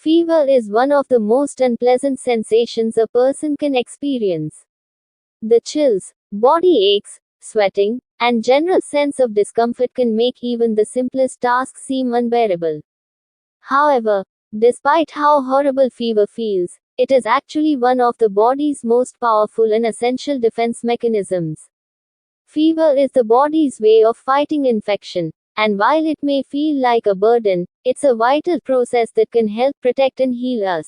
Fever is one of the most unpleasant sensations a person can experience. The chills, body aches, sweating, and general sense of discomfort can make even the simplest tasks seem unbearable. However, despite how horrible fever feels, it is actually one of the body's most powerful and essential defense mechanisms. Fever is the body's way of fighting infection, and while it may feel like a burden, it's a vital process that can help protect and heal us.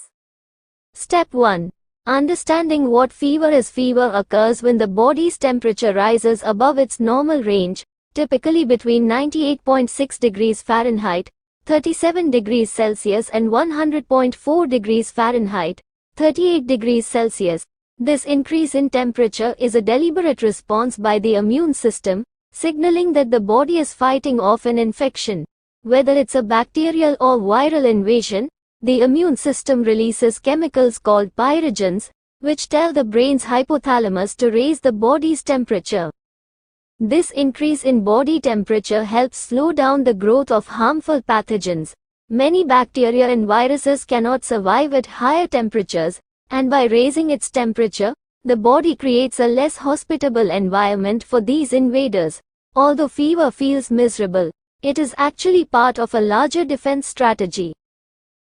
Step 1. Understanding what fever is. Fever occurs when the body's temperature rises above its normal range, typically between 98.6 degrees Fahrenheit, 37 degrees Celsius and 100.4 degrees Fahrenheit, 38 degrees Celsius. This increase in temperature is a deliberate response by the immune system, signaling that the body is fighting off an infection. Whether it's a bacterial or viral invasion, the immune system releases chemicals called pyrogens, which tell the brain's hypothalamus to raise the body's temperature. This increase in body temperature helps slow down the growth of harmful pathogens. Many bacteria and viruses cannot survive at higher temperatures, and by raising its temperature, the body creates a less hospitable environment for these invaders. Although fever feels miserable, it is actually part of a larger defense strategy.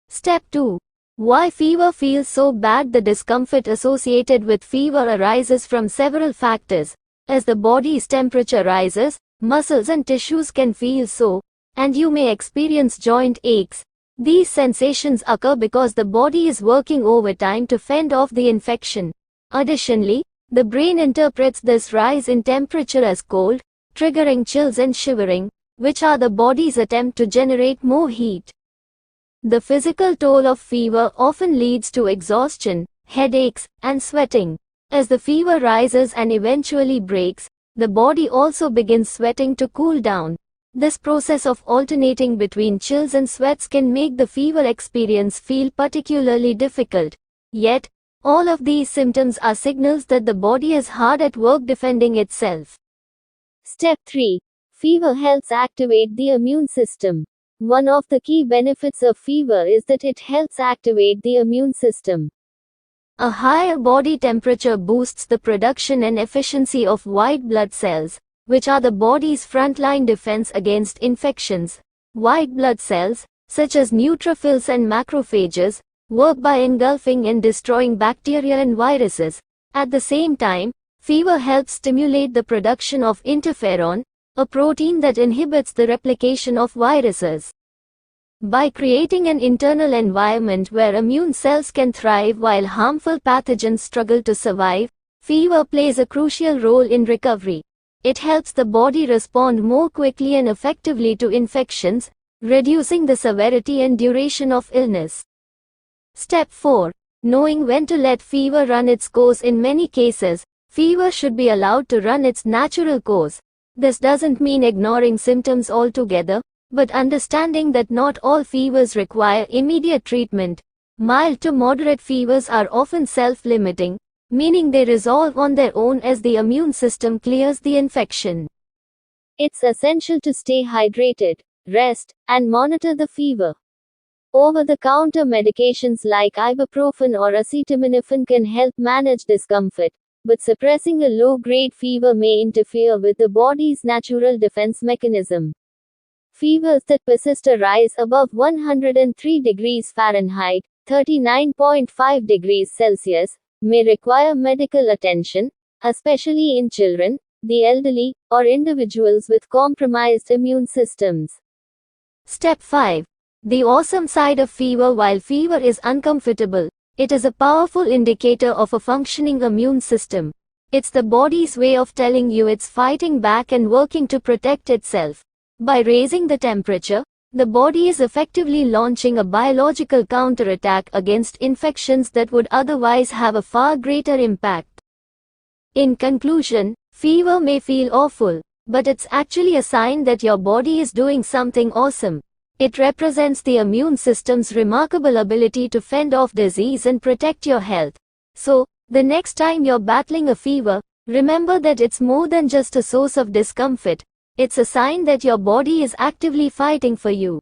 Step 2. Why fever feels so bad. The discomfort associated with fever arises from several factors. As the body's temperature rises, muscles and tissues can feel sore, and you may experience joint aches. These sensations occur because the body is working overtime to fend off the infection. Additionally, the brain interprets this rise in temperature as cold, triggering chills and shivering, which are the body's attempt to generate more heat. The physical toll of fever often leads to exhaustion, headaches, and sweating. As the fever rises and eventually breaks, the body also begins sweating to cool down. This process of alternating between chills and sweats can make the fever experience feel particularly difficult. Yet, all of these symptoms are signals that the body is hard at work defending itself. Step 3. Fever helps activate the immune system. One of the key benefits of fever is that it helps activate the immune system. A higher body temperature boosts the production and efficiency of white blood cells, which are the body's frontline defense against infections. White blood cells, such as neutrophils and macrophages, work by engulfing and destroying bacteria and viruses. At the same time, fever helps stimulate the production of interferon, a protein that inhibits the replication of viruses. By creating an internal environment where immune cells can thrive while harmful pathogens struggle to survive, fever plays a crucial role in recovery. It helps the body respond more quickly and effectively to infections, reducing the severity and duration of illness. Step 4. Knowing when to let fever run its course. In many cases, fever should be allowed to run its natural course. This doesn't mean ignoring symptoms altogether, but understanding that not all fevers require immediate treatment. Mild to moderate fevers are often self-limiting, meaning they resolve on their own as the immune system clears the infection. It's essential to stay hydrated, rest, and monitor the fever. Over-the-counter medications like ibuprofen or acetaminophen can help manage discomfort, but suppressing a low-grade fever may interfere with the body's natural defense mechanism. Fevers that persist or rise above 103 degrees Fahrenheit, 39.5 degrees Celsius, may require medical attention, especially in children, the elderly, or individuals with compromised immune systems. Step 5. The awesome side of fever. While fever is uncomfortable, it is a powerful indicator of a functioning immune system. It's the body's way of telling you it's fighting back and working to protect itself. By raising the temperature, the body is effectively launching a biological counterattack against infections that would otherwise have a far greater impact. In conclusion, fever may feel awful, but it's actually a sign that your body is doing something awesome. It represents the immune system's remarkable ability to fend off disease and protect your health. So, the next time you're battling a fever, remember that it's more than just a source of discomfort. It's a sign that your body is actively fighting for you.